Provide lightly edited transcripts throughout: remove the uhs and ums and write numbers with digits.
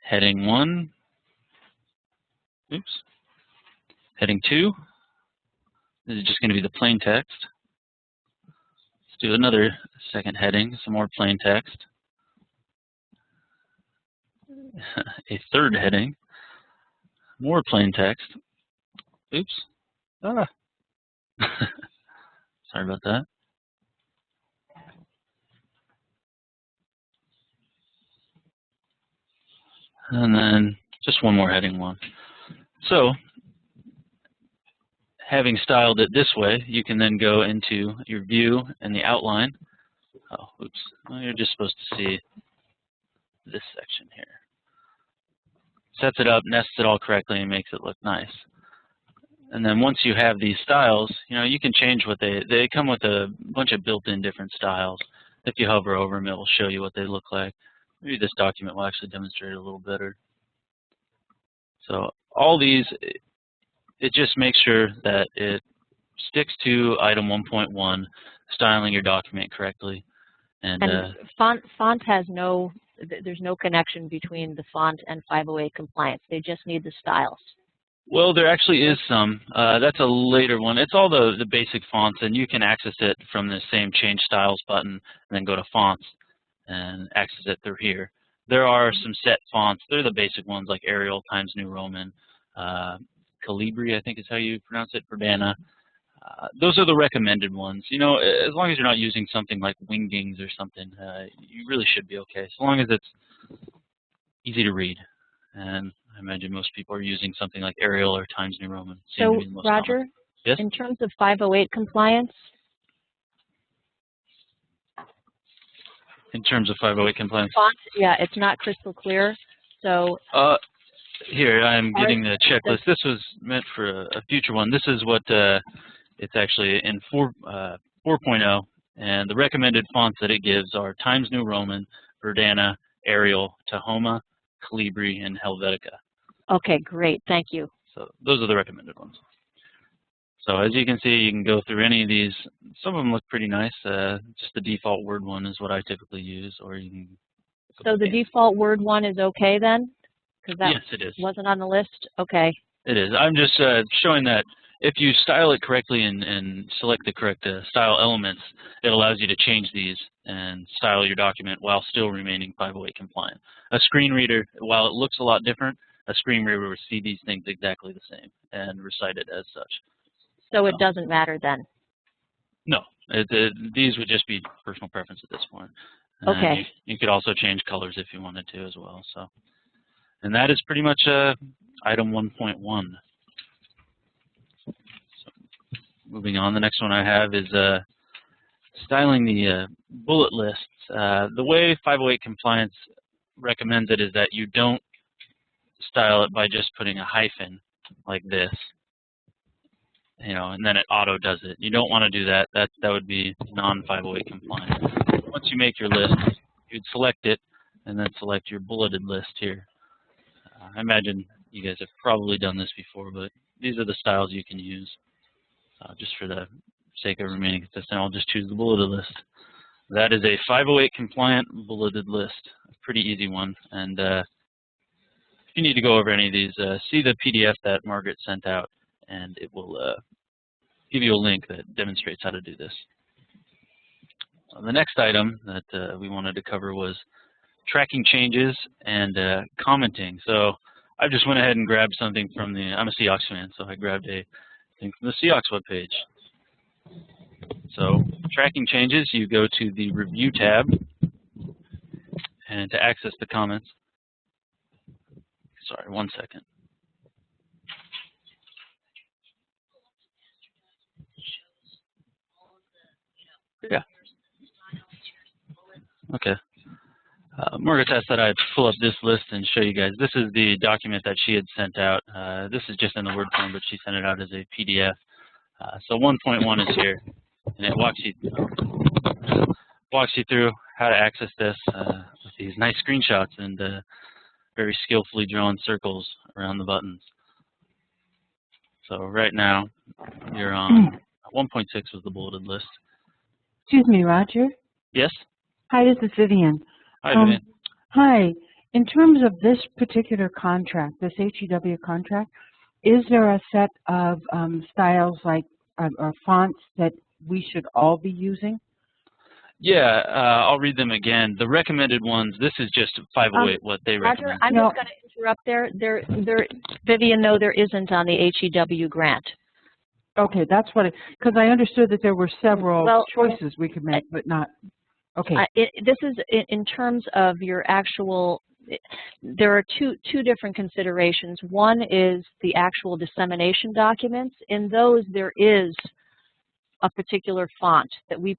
Heading 1. Oops. Heading 2. This is just going to be the plain text. Let's do another second heading, some more plain text. A third heading, more plain text. Oops. Ah. Sorry about that. And then just one more heading 1. So, having styled it this way, you can then go into your view and the outline. Oh, oops. Well, you're just supposed to see this section here. Sets it up, nests it all correctly, and makes it look nice. And then once you have these styles, you can change what they come with a bunch of built-in different styles. If you hover over them, it will show you what they look like. Maybe this document will actually demonstrate it a little better. So all these, it just makes sure that it sticks to item 1.1, styling your document correctly. And font has there's no connection between the font and 508 compliance. They just need the styles. Well, there actually is some. That's a later one. It's all the basic fonts, and you can access it from the same Change Styles button, and then go to Fonts and access it through here. There are some set fonts. They're the basic ones like Arial, Times New Roman, Calibri, I think is how you pronounce it, Verdana. Those are the recommended ones. As long as you're not using something like Wingdings or something, you really should be okay, as long as it's easy to read. And I imagine most people are using something like Arial or Times New Roman. So, Roger, yes? In terms of 508 compliance? In terms of 508 compliance? Font, yeah, it's not crystal clear. So here, I'm getting the checklist. This was meant for a future one. This is what it's actually in 4.0, and the recommended fonts that it gives are Times New Roman, Verdana, Arial, Tahoma, Calibri, and Helvetica. Okay, great. Thank you. So those are the recommended ones. So as you can see, you can go through any of these. Some of them look pretty nice. Just the default Word one is what I typically use, or you can. So the default Word one is okay then? Because that yes, it is. Wasn't on the list? Okay. It is. I'm just showing that if you style it correctly and select the correct style elements, it allows you to change these and style your document while still remaining 508 compliant. A screen reader, while it looks a lot different, a screen reader will see these things exactly the same and recite it as such. So it doesn't matter then? No. These would just be personal preference at this point. Okay. You could also change colors if you wanted to as well. So, and that is pretty much item 1.1. So, moving on, the next one I have is styling the bullet lists. The way 508 compliance recommends it is that you don't style it by just putting a hyphen like this, and then it auto does it. You don't want to do that. That would be non-508 compliant. Once you make your list, you'd select it and then select your bulleted list here. I imagine you guys have probably done this before, but these are the styles you can use. Just for the sake of remaining consistent, I'll just choose the bulleted list. That is a 508 compliant bulleted list. A pretty easy one. And if you need to go over any of these, see the PDF that Margaret sent out, and it will give you a link that demonstrates how to do this. The next item that we wanted to cover was tracking changes and commenting. So I just went ahead and grabbed something from I'm a Seahawks fan, so I grabbed a thing from the Seahawks webpage. So tracking changes, you go to the Review tab, and to access the comments, sorry, 1 second. Yeah. Okay. Margaret asked that I pull up this list and show you guys. This is the document that she had sent out. This is just in the Word form, but she sent it out as a PDF. So 1.1 is here, and it walks you through how to access this with these nice screenshots and very skillfully drawn circles around the buttons. So right now, you're on 1.6 was the bulleted list. Excuse me, Roger. Yes? Hi, this is Vivian. Hi, Vivian. Hi. In terms of this particular contract, this HEW contract, is there a set of styles like or fonts that we should all be using? Yeah, I'll read them again. The recommended ones, this is just 508, what they Roger, recommend. I'm just going to interrupt there. Vivian, no, there isn't on the HEW grant. Okay, that's what because I understood that there were several Well, choices we could make, but not. Okay. This is in terms of your actual. There are two different considerations. One is the actual dissemination documents. In those, there is a particular font that we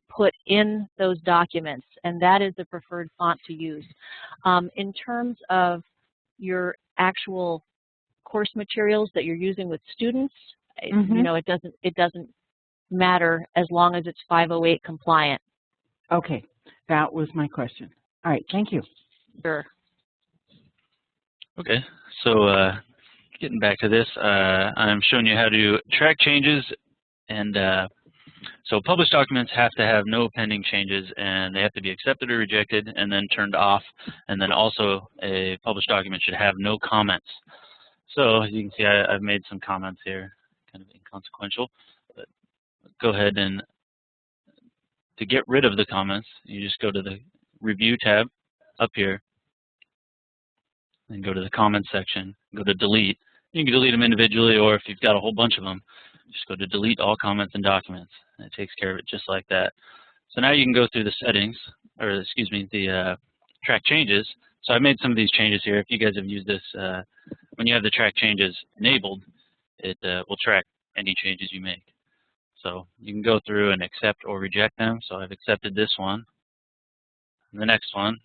put in those documents, and that is the preferred font to use. In terms of your actual course materials that you're using with students, you know, it doesn't matter as long as it's 508 compliant. Okay, that was my question. All right, thank you. Sure. Okay, so getting back to this, I'm showing you how to track changes, and so published documents have to have no pending changes, and they have to be accepted or rejected and then turned off, and then also a published document should have no comments. So as you can see, I've made some comments here, kind of inconsequential, but go ahead and to get rid of the comments, you just go to the Review tab up here, and go to the Comments section, go to Delete. You can delete them individually, or if you've got a whole bunch of them, just go to Delete All Comments and Documents, and it takes care of it just like that. So now you can go through the settings, or excuse me, the track changes. So I made some of these changes here. If you guys have used this, when you have the track changes enabled, it will track any changes you make. So you can go through and accept or reject them. So I've accepted this one. And the next one,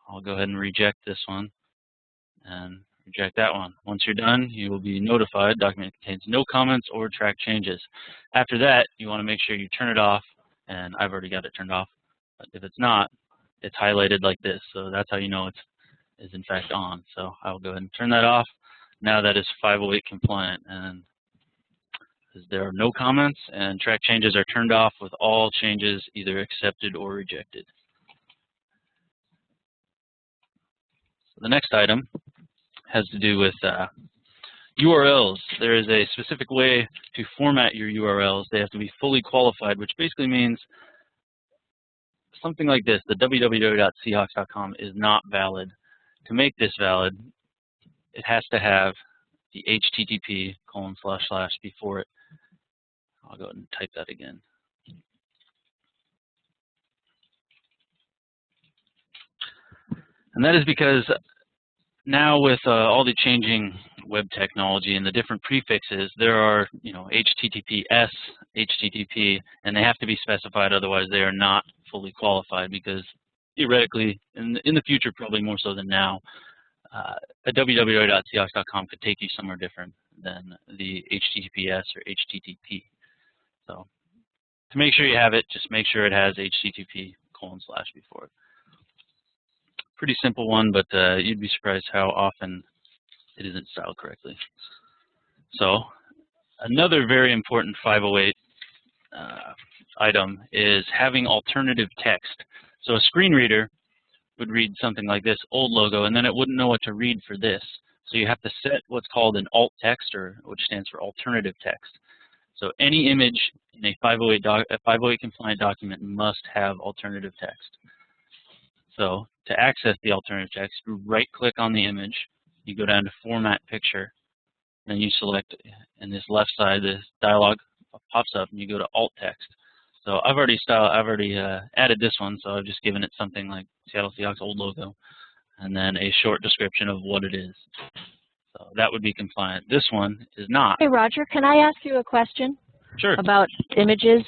I'll go ahead and reject this one and reject that one. Once you're done, you will be notified document contains no comments or track changes. After that, you want to make sure you turn it off, and I've already got it turned off. But if it's not, it's highlighted like this, so that's how you know it is in fact on. So I'll go ahead and turn that off. Now that is 508 compliant, and there are no comments, and track changes are turned off with all changes either accepted or rejected. So the next item has to do with URLs. There is a specific way to format your URLs. They have to be fully qualified, which basically means something like this. The www.seahawks.com is not valid. To make this valid, it has to have the HTTP : / before it. I'll go ahead and type that again. And that is because now with all the changing web technology and the different prefixes, there are, HTTPS, HTTP, and they have to be specified. Otherwise, they are not fully qualified, because theoretically, in the future, probably more so than now, a www.seahawks.com could take you somewhere different than the HTTPS or HTTP. So to make sure you have it, just make sure it has HTTP : / before it. Pretty simple one, but you'd be surprised how often it isn't styled correctly. So another very important 508 item is having alternative text. So a screen reader would read something like this, old logo, and then it wouldn't know what to read for this. So you have to set what's called an alt text, or which stands for alternative text. So any image in a 508 compliant document must have alternative text. So to access the alternative text, you right-click on the image, you go down to Format Picture, then you select, in this left side, this dialog pops up, and you go to Alt Text. So I've already added this one, so I've just given it something like Seattle Seahawks old logo, and then a short description of what it is. So that would be compliant. This one is not. Hey, Roger, can I ask you a question? Sure. About images?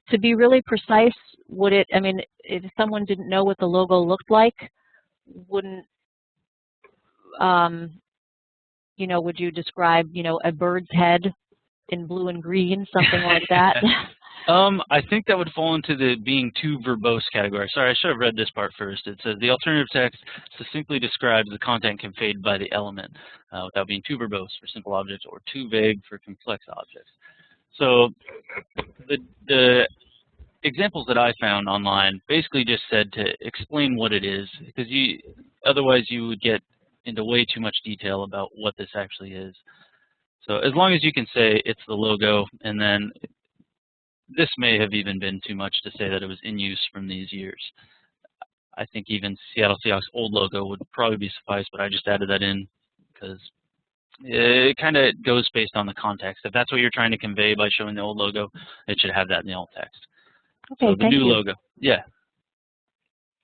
To be really precise, would it, if someone didn't know what the logo looked like, wouldn't, would you describe, a bird's head in blue and green, something like that? I think that would fall into the being too verbose category. Sorry, I should have read this part first. It says the alternative text succinctly describes the content conveyed by the element without being too verbose for simple objects or too vague for complex objects. So the examples that I found online basically just said to explain what it is, because otherwise you would get into way too much detail about what this actually is. So as long as you can say it's the logo, and then this may have even been too much to say that it was in use from these years. I think even Seattle Seahawks' old logo would probably be suffice, but I just added that in because it kind of goes based on the context. If that's what you're trying to convey by showing the old logo, it should have that in the alt text. Okay, so the thank new you. logo, yeah.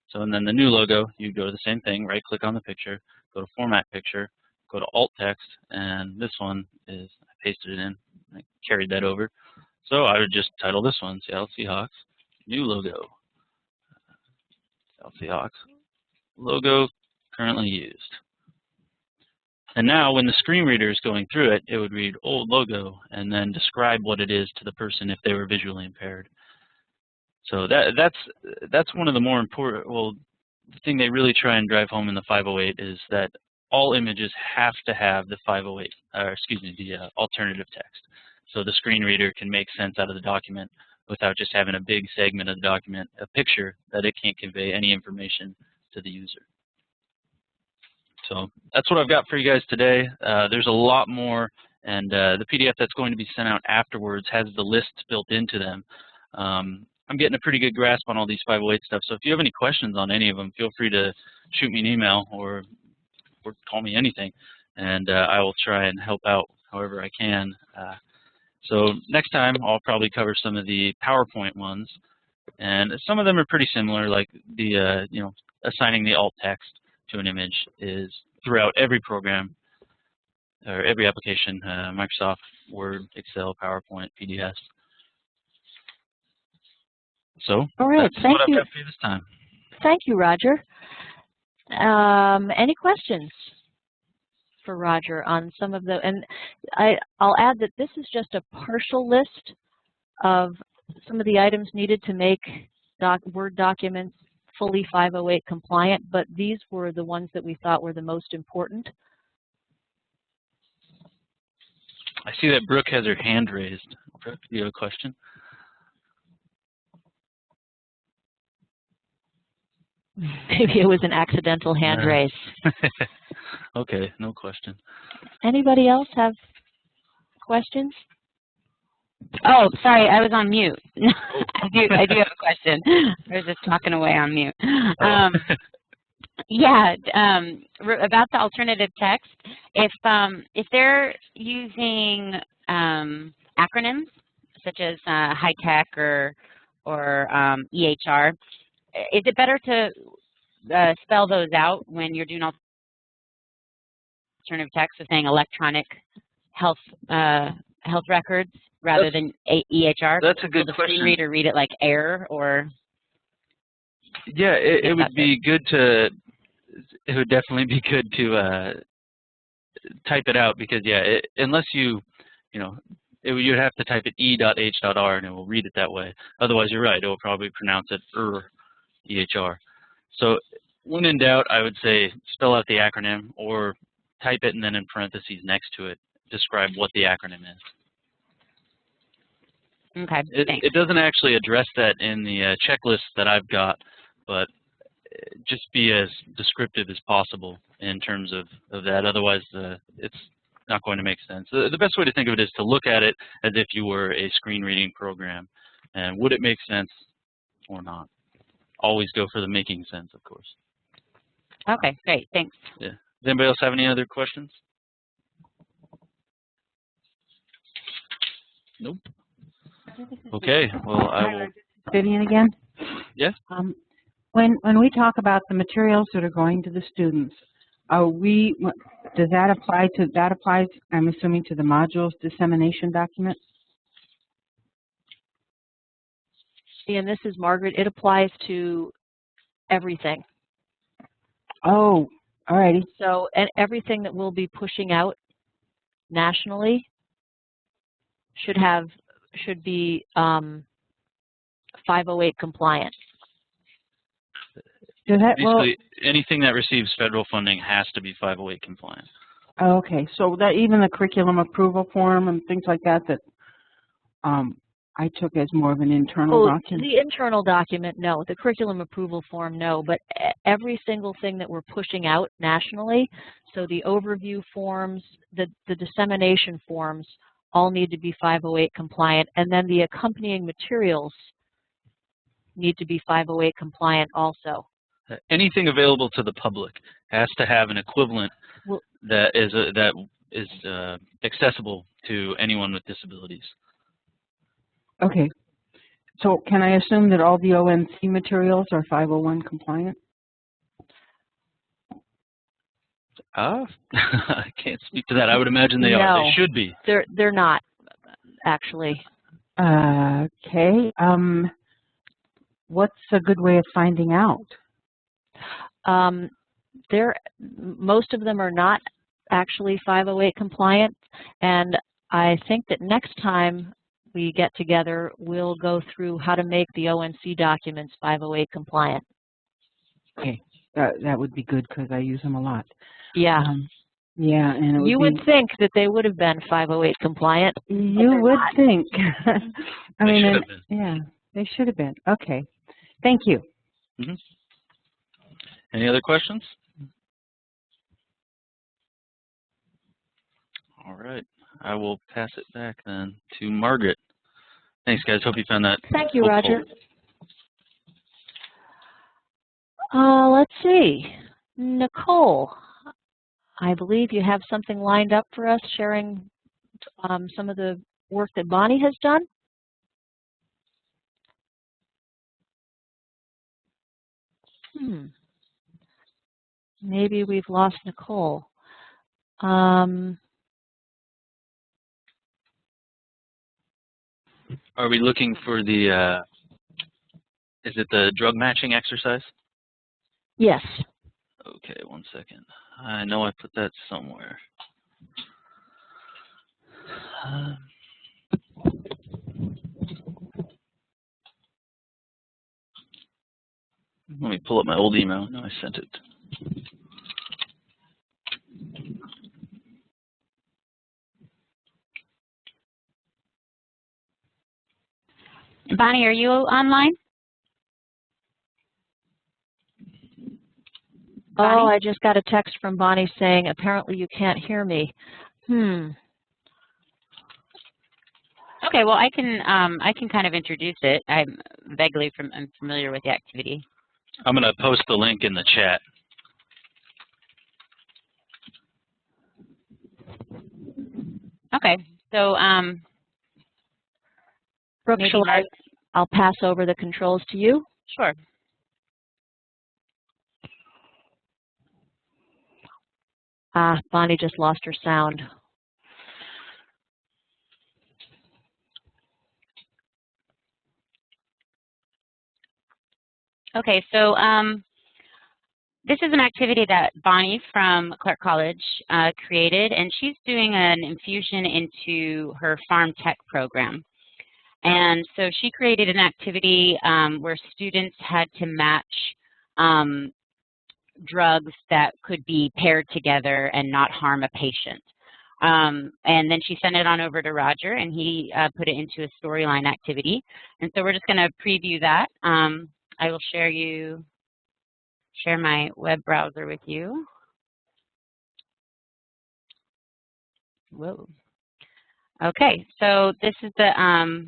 So and then the new logo, you go to the same thing, right-click on the picture, go to Format Picture, go to Alt Text, and this one is, I pasted it in, I carried that over. So I would just title this one, Seattle Seahawks, new logo. Seattle Seahawks, logo currently used. And now when the screen reader is going through it, it would read old logo and then describe what it is to the person if they were visually impaired. So that's one of the more important, well, the thing they really try and drive home in the 508 is that all images have to have the 508, or excuse me, the alternative text. So the screen reader can make sense out of the document without just having a big segment of the document, a picture that it can't convey any information to the user. So that's what I've got for you guys today. There's a lot more, and the PDF that's going to be sent out afterwards has the lists built into them. I'm getting a pretty good grasp on all these 508 stuff, so if you have any questions on any of them, feel free to shoot me an email or call me anything, and I will try and help out however I can. So next time, I'll probably cover some of the PowerPoint ones, and some of them are pretty similar, like the assigning the alt text to an image is throughout every program or every application, Microsoft Word, Excel, PowerPoint, PDFs. So All right, that's thank what you. I've got for you this time. Thank you, Roger. Any questions for Roger on some of the, and I'll add that this is just a partial list of some of the items needed to make Word documents fully 508 compliant, but these were the ones that we thought were the most important. I see that Brooke has her hand raised. Brooke, do you have a question? Maybe it was an accidental hand raise. Okay, no question. Anybody else have questions? Oh, sorry, I was on mute. I do have a question. I was just talking away on mute. Yeah, about the alternative text. If they're using acronyms such as high tech or EHR, is it better to spell those out when you're doing alternative text, so saying electronic health records rather than EHR? That's a good Will the question. screen reader read it like AIR or? Yeah, it would be good to. It would definitely be good to type it out because unless you'd have to type it e.h.r and it will read it that way. Otherwise, you're right. It will probably pronounce it EHR. So when in doubt, I would say spell out the acronym or type it and then in parentheses next to it describe what the acronym is. Okay, thanks. It doesn't actually address that in the checklist that I've got, but just be as descriptive as possible in terms of that. Otherwise, it's not going to make sense. The best way to think of it is to look at it as if you were a screen reading program. And would it make sense or not? Always go for the making sense, of course. Okay, great, thanks. Yeah. Does anybody else have any other questions? Nope. Okay, well, I will. Vivian again? Yes? When we talk about the materials that are going to the students, does that apply to, I'm assuming, to the modules dissemination document? And this is Margaret. It applies to everything. Oh, all righty. So and everything that we'll be pushing out nationally should be 508 compliant. Basically, anything that receives federal funding has to be 508 compliant. Okay, so that even the curriculum approval form and things like that I took as more of an internal Oh, document. the internal document, no. The curriculum approval form, no. But every single thing that we're pushing out nationally, so the overview forms, the dissemination forms, all need to be 508 compliant. And then the accompanying materials need to be 508 compliant also. Anything available to the public has to have an equivalent Well, that is accessible to anyone with disabilities. Okay. So can I assume that all the ONC materials are 501 compliant? I can't speak to that. I would imagine they are. No. They should be. They're not, actually. Okay. What's a good way of finding out? Most of them are not actually 508 compliant, and I think that next time we get together, we'll go through how to make the ONC documents 508 compliant. Okay, that would be good because I use them a lot. Yeah. Yeah, and it would You would think that they would have been 508 compliant. You would think. I They mean, should have been. yeah, they should have been. Okay, thank you. Mm-hmm. Any other questions? All right. I will pass it back then to Margaret. Thanks, guys. Hope you found that Thank you, helpful. Roger. Let's see. Nicole, I believe you have something lined up for us, sharing some of the work that Bonnie has done. Maybe we've lost Nicole. Are we looking for the, is it the drug matching exercise? Yes. Okay, 1 second. I know I put that somewhere. Let me pull up my old email. No, I sent it. Bonnie, are you online? Bonnie? Oh, I just got a text from Bonnie saying, apparently you can't hear me. Okay, well, I can kind of introduce it. I'm familiar with the activity. I'm going to post the link in the chat. Okay, so Brooke, maybe shall I'll pass over the controls to you. Sure. Bonnie just lost her sound. Okay, so this is an activity that Bonnie from Clark College created, and she's doing an infusion into her Pharm Tech program. And so she created an activity where students had to match drugs that could be paired together and not harm a patient. And then she sent it on over to Roger, and he put it into a storyline activity. And so we're just going to preview that. I will share my web browser with you. Whoa. Okay, so this is the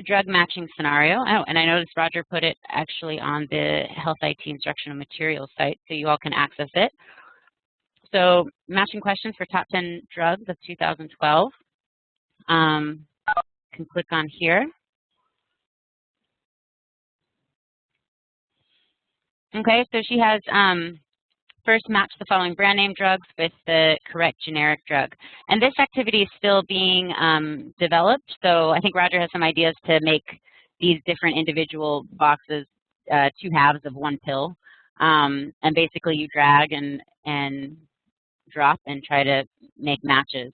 drug matching scenario. Oh, and I noticed Roger put it actually on the Health IT Instructional Materials site, so you all can access it. So matching questions for top 10 drugs of 2012. Can click on here. Okay, so she has first match the following brand name drugs with the correct generic drug. And this activity is still being developed, so I think Roger has some ideas to make these different individual boxes 2 halves of 1 pill. And basically you drag and drop and try to make matches.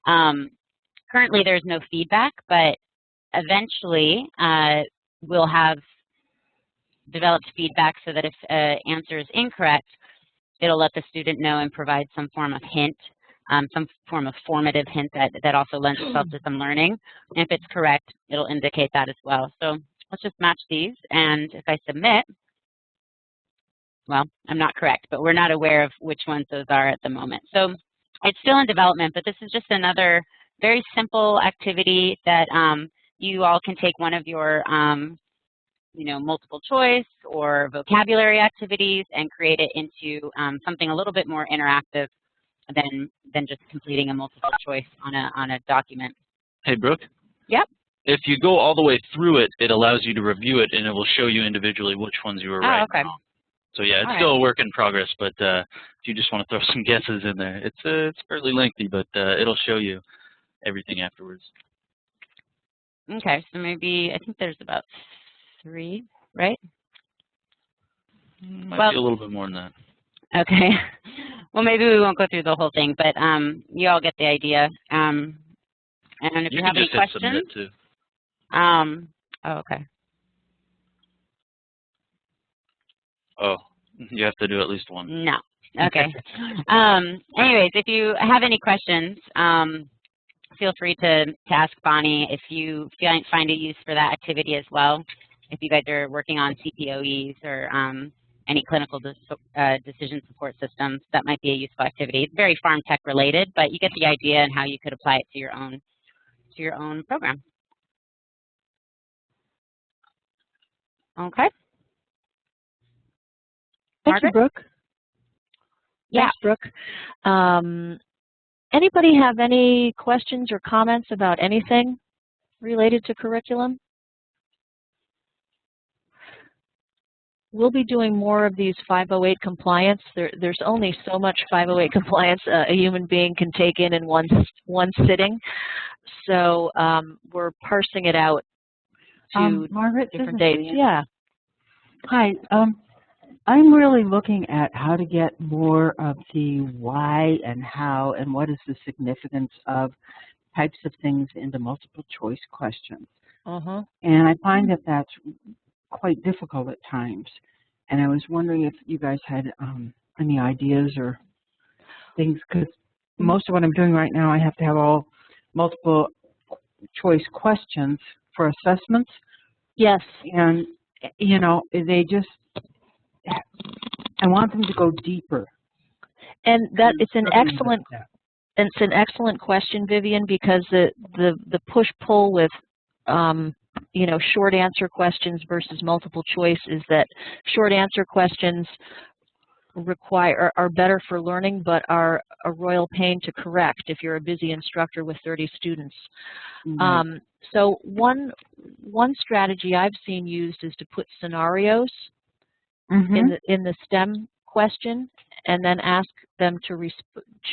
Currently there's no feedback, but eventually we'll have developed feedback so that if an answer is incorrect, it'll let the student know and provide some form of hint some form of formative hint that also lends itself to some learning. And if it's correct, it'll indicate that as well. So let's just match these, and if I submit, well, I'm not correct, but we're not aware of which ones those are at the moment. So it's still in development, but this is just another very simple activity that you all can take one of your multiple choice or vocabulary activities and create it into something a little bit more interactive than just completing a multiple choice on a document. Hey, Brooke? Yep. If you go all the way through it, it allows you to review it, and it will show you individually which ones you were right. Okay. Wrong. So yeah, it's All still a work in progress, but if you just want to throw some guesses in there, it's fairly lengthy, but it'll show you everything afterwards. Okay, so maybe, I think there's about 3, right? Might be a little bit more than that. Okay. Well, maybe we won't go through the whole thing, but you all get the idea. And if you have any questions, submit too. Oh, okay. Oh, you have to do at least one. No. Okay. Anyways, if you have any questions, feel free to ask Bonnie if you find a use for that activity as well. If you guys are working on CPOEs or any clinical decision support systems, that might be a useful activity. It's very farm tech related, but you get the idea and how you could apply it to your own program. Okay. Thank you, Brooke. Yeah. Thanks, Brooke. Anybody have any questions or comments about anything related to curriculum? We'll be doing more of these 508 compliance. There's only so much 508 compliance a human being can take in one sitting. So we're parsing it out to Margaret, different dates. Yeah. Hi. I'm really looking at how to get more of the why and how and what is the significance of types of things into multiple choice questions. And I find that that's quite difficult at times. And I was wondering if you guys had any ideas or things, because most of what I'm doing right now, I have to have all multiple choice questions for assessments. Yes. And, you know, they just, I want them to go deeper. And that it's an excellent question, Vivian, because the push-pull with short answer questions versus multiple choice is that short answer questions are better for learning, but are a royal pain to correct if you're a busy instructor with 30 students. So one strategy I've seen used is to put scenarios in the STEM question, and then ask them to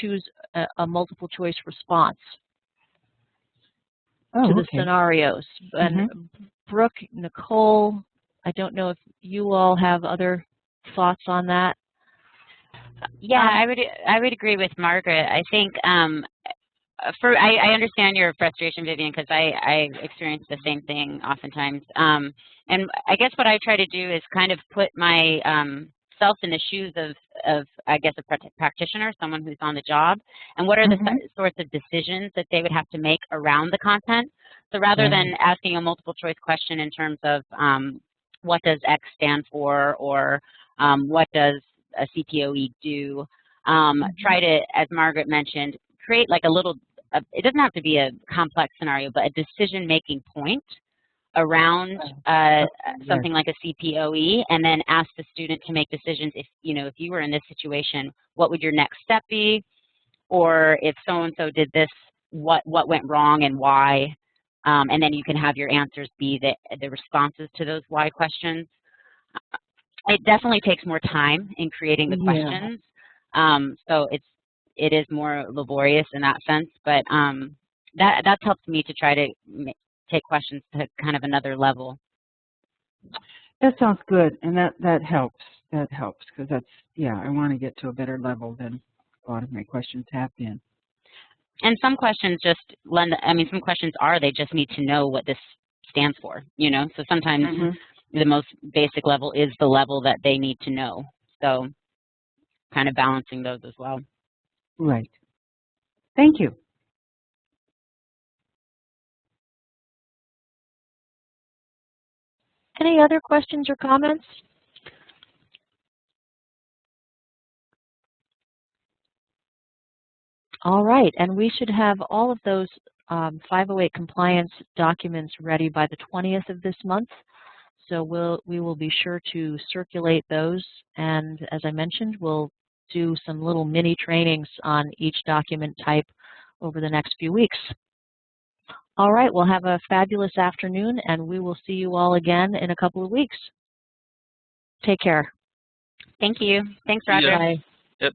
choose a multiple choice response to the scenarios. And Brooke, Nicole, I don't know if you all have other thoughts on that. Yeah, I would agree with Margaret. I think I understand your frustration, Vivian, because I experience the same thing oftentimes. And I guess what I try to do is kind of put my self in the shoes of I guess, a practitioner, someone who's on the job, and what are the sorts of decisions that they would have to make around the content. So rather than asking a multiple choice question in terms of what does X stand for, or what does a CPOE do, try to, as Margaret mentioned, create like a little, it doesn't have to be a complex scenario, but a decision-making point around something like a CPOE, and then ask the student to make decisions. If you were in this situation, what would your next step be? Or if so-and-so did this, what went wrong and why? And then you can have your answers be the responses to those why questions. It definitely takes more time in creating the questions. So it is more laborious in that sense, but that's helped me to try to take questions to kind of another level. That sounds good, and that helps. That helps, because I want to get to a better level than a lot of my questions have been. And some questions some questions they just need to know what this stands for, So sometimes the most basic level is the level that they need to know. So kind of balancing those as well. Right. Thank you. Any other questions or comments? All right, and we should have all of those 508 compliance documents ready by the 20th of this month. So we will be sure to circulate those, and as I mentioned, we'll do some little mini trainings on each document type over the next few weeks. All right, we'll have a fabulous afternoon, and we will see you all again in a couple of weeks. Take care. Thank you. Thanks, Roger. Bye. Yep.